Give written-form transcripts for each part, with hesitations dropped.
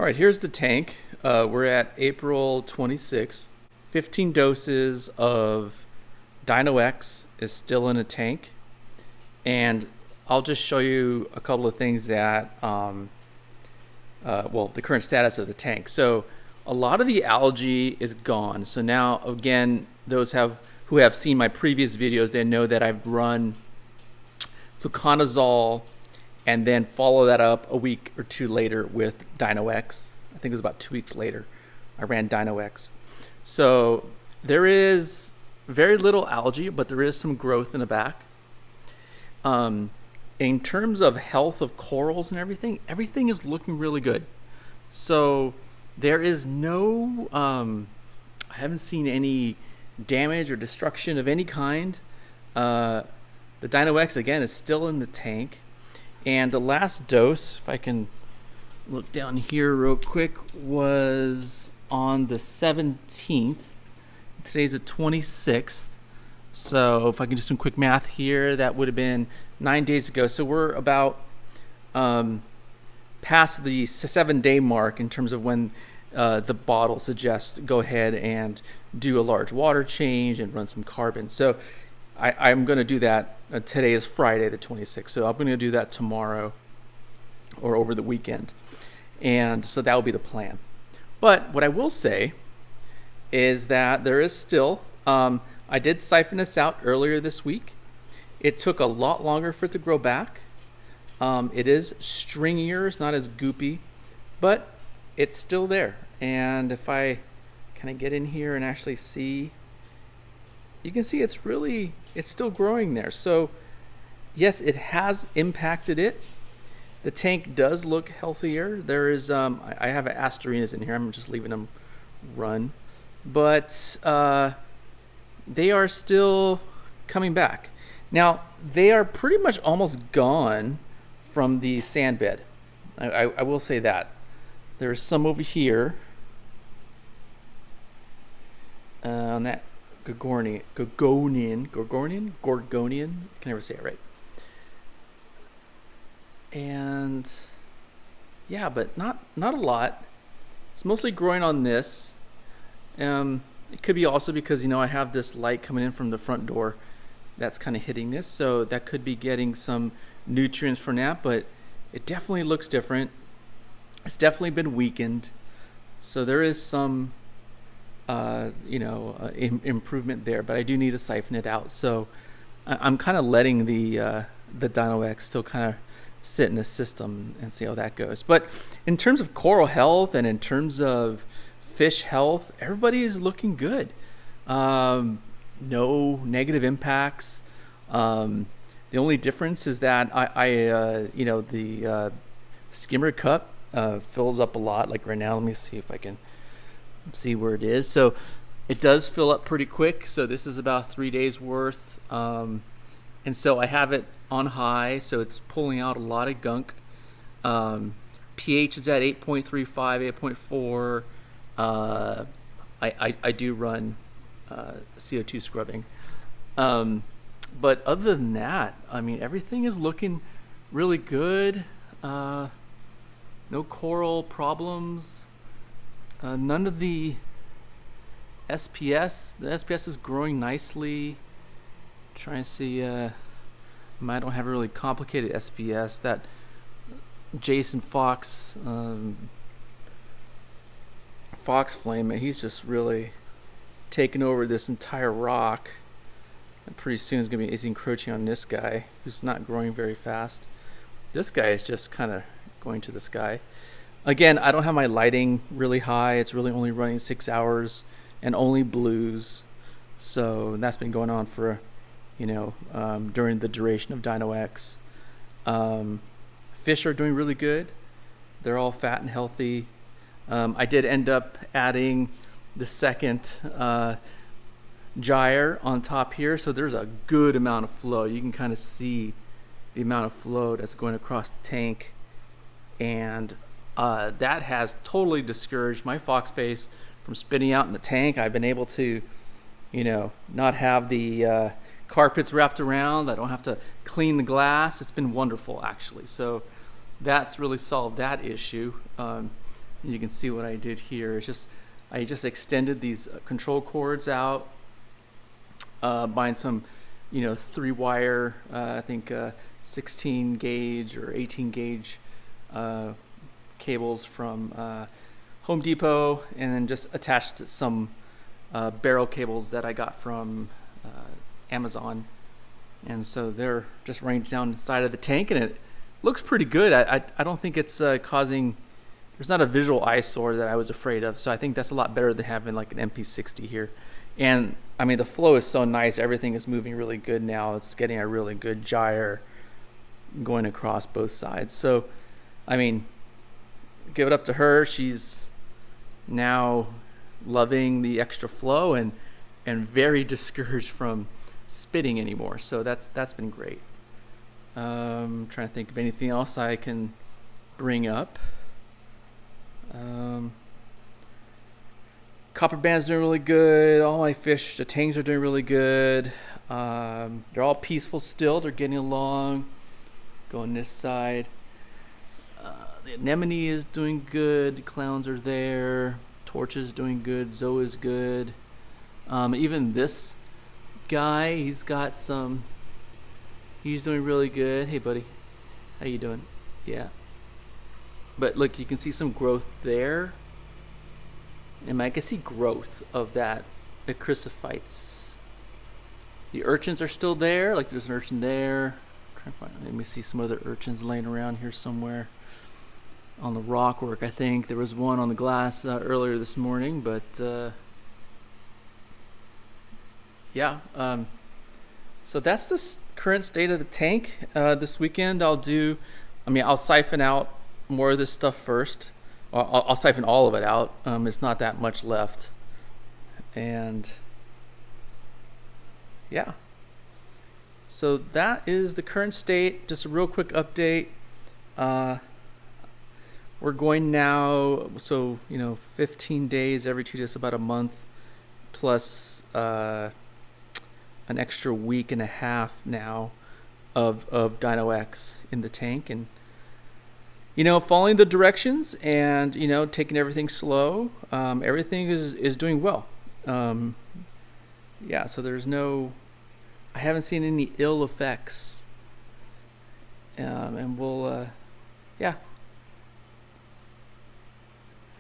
All right, here's the tank. We're at April 26th. 15 doses of Dino-X is still in a tank. And I'll just show you a couple of things that, the current status of the tank. So a lot of the algae is gone. So now, again, those who have seen my previous videos, they know that I've run fluconazole and then follow that up a week or two later with Dino-X. I think it was about 2 weeks later I ran Dino-X. So there is very little algae, but there is some growth in the back. In terms of health of corals and everything is looking really good. So there is no, I haven't seen any damage or destruction of any kind. The Dino-X, again, is still in the tank. And the last dose, if I can look down here real quick, was on the 17th. Today's the 26th. So if I can do some quick math here, that would have been 9 days ago. So we're about past the 7-day mark in terms of when the bottle suggests go ahead and do a large water change and run some carbon. So I'm going to do that. Today is Friday the 26th, so I'm going to do that tomorrow or over the weekend. And so that will be the plan. But what I will say is that there is still, I did siphon this out earlier this week. It took a lot longer for it to grow back. It is stringier, it's not as goopy, but it's still there. And if I kind of get in here and actually see, you can see it's still growing there. So yes, it has impacted it. The tank does look healthier. There is, I have Asterinas in here. I'm just leaving them run. But they are still coming back. Now, they are pretty much almost gone from the sand bed. I will say that. There's some over here on that Gorgonian. I can never say it right. And yeah, but not a lot. It's mostly growing on this. It could be also because, I have this light coming in from the front door that's kind of hitting this, so that could be getting some nutrients from that, but it definitely looks different. It's definitely been weakened, so there is some improvement there, but I do need to siphon it out. So I'm kind of letting the Dino-X still kind of sit in the system and see how that goes. But in terms of coral health and in terms of fish health, everybody is looking good. No negative impacts. The only difference is that the skimmer cup fills up a lot. Like right now, let me see if I can see where it is. So it does fill up pretty quick. So this is about 3 days worth. And so I have it on high, so it's pulling out a lot of gunk. pH is at 8.35, 8.4. I do run CO2 scrubbing. But other than that, everything is looking really good. No coral problems. None of the SPS. The SPS is growing nicely. Trying to see. I don't have a really complicated SPS. That Jason Fox, Fox Flame, he's just really taken over this entire rock. And pretty soon he's encroaching on this guy, who's not growing very fast. This guy is just kind of going to the sky. Again, I don't have my lighting really high. It's really only running 6 hours and only blues. So that's been going on for, during the duration of Dino-X. Fish are doing really good. They're all fat and healthy. I did end up adding the second gyre on top here, so there's a good amount of flow. You can kind of see the amount of flow that's going across the tank, and that has totally discouraged my fox face from spitting out in the tank. I've been able to, not have the carpets wrapped around. I don't have to clean the glass. It's been wonderful, actually. So that's really solved that issue. You can see what I did here. It's just I just extended these control cords out, buying some, 3-wire, I think 16 gauge or 18 gauge cables from Home Depot, and then just attached some barrel cables that I got from Amazon. And so they're just running down the side of the tank, and it looks pretty good. I don't think it's causing, there's not a visual eyesore that I was afraid of. So I think that's a lot better than having like an MP60 here. And I mean, the flow is so nice. Everything is moving really good now. It's getting a really good gyre going across both sides. So, I mean, give it up to her. She's now loving the extra flow and very discouraged from spitting anymore. So that's been great. Trying to think of anything else I can bring up. Copper band's doing really good. All my fish, the tangs are doing really good. They're all peaceful still. They're getting along. Going this side. The anemone is doing good. The clowns are there. Torch is doing good. Zoe is good. Even this guy, he's doing really good. Hey, buddy. How you doing? Yeah. But look, you can see some growth there. And I can see growth of that, the chrysophytes. The urchins are still there. Like there's an urchin there. Let me see some other urchins laying around here somewhere. On the rock work, I think. There was one on the glass earlier this morning, but yeah. So that's the current state of the tank. This weekend I'll siphon out more of this stuff first. I'll siphon all of it out. It's not that much left. And yeah. So that is the current state. Just a real quick update. We're going now, 15 days every 2 days, about a month, plus an extra week and a half now of Dino-X in the tank. And following the directions and, taking everything slow, everything is doing well. Yeah, so I haven't seen any ill effects. And we'll, yeah.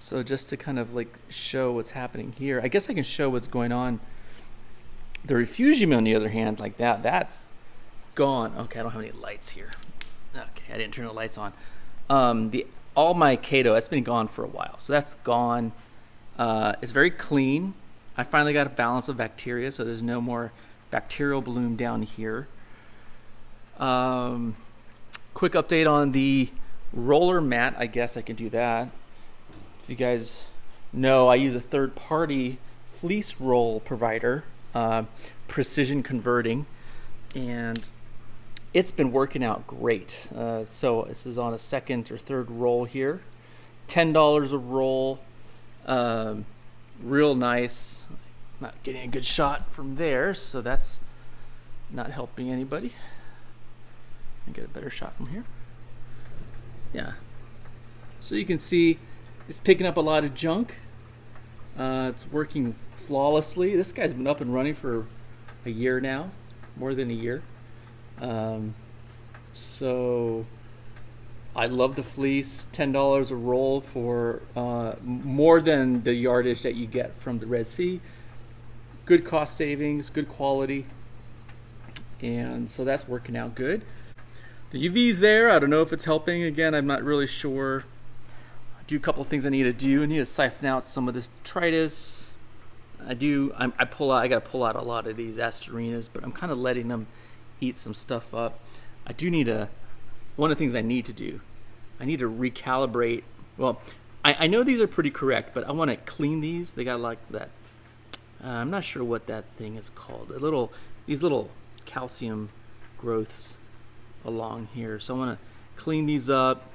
So just to kind of like show what's happening here, I guess I can show what's going on. The Refugium, on the other hand, like that's gone. Okay, I don't have any lights here. Okay, I didn't turn the lights on. All my Kato, that's been gone for a while. So that's gone. It's very clean. I finally got a balance of bacteria, so there's no more bacterial bloom down here. Quick update on the roller mat. I guess I can do that. If you guys know, I use a third-party fleece roll provider, Precision Converting, and it's been working out great. So this is on a second or third roll here. $10 a roll. Real nice. Not getting a good shot from there, so that's not helping anybody. I get a better shot from here. Yeah. So you can see it's picking up a lot of junk. It's working flawlessly. This guy's been up and running for a year now, more than a year. So I love the fleece. $10 a roll for more than the yardage that you get from the Red Sea. Good cost savings, good quality, and so that's working out good. The UV's there. I don't know if it's helping. Again, I'm not really sure. I do a couple of things I need to do. I need to siphon out some of this Tritus. I gotta pull out a lot of these Asterinas, but I'm kind of letting them eat some stuff up. One of the things I need to do, I need to recalibrate. Well, I know these are pretty correct, but I want to clean these. They got like that. I'm not sure what that thing is called. These little calcium growths along here. So I want to clean these up,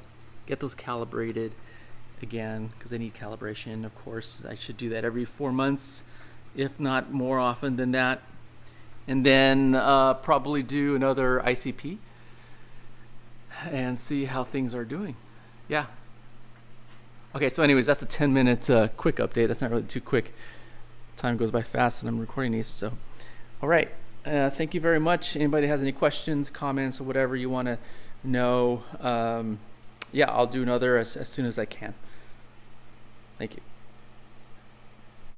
get those calibrated again, because they need calibration. Of course, I should do that every 4 months, if not more often than that. And then probably do another ICP and see how things are doing. Yeah. Okay, so anyways, that's a 10-minute quick update. That's not really too quick. Time goes by fast and I'm recording these. So, all right. Thank you very much. Anybody has any questions, comments, or whatever you want to know, yeah, I'll do another as soon as I can. Thank you.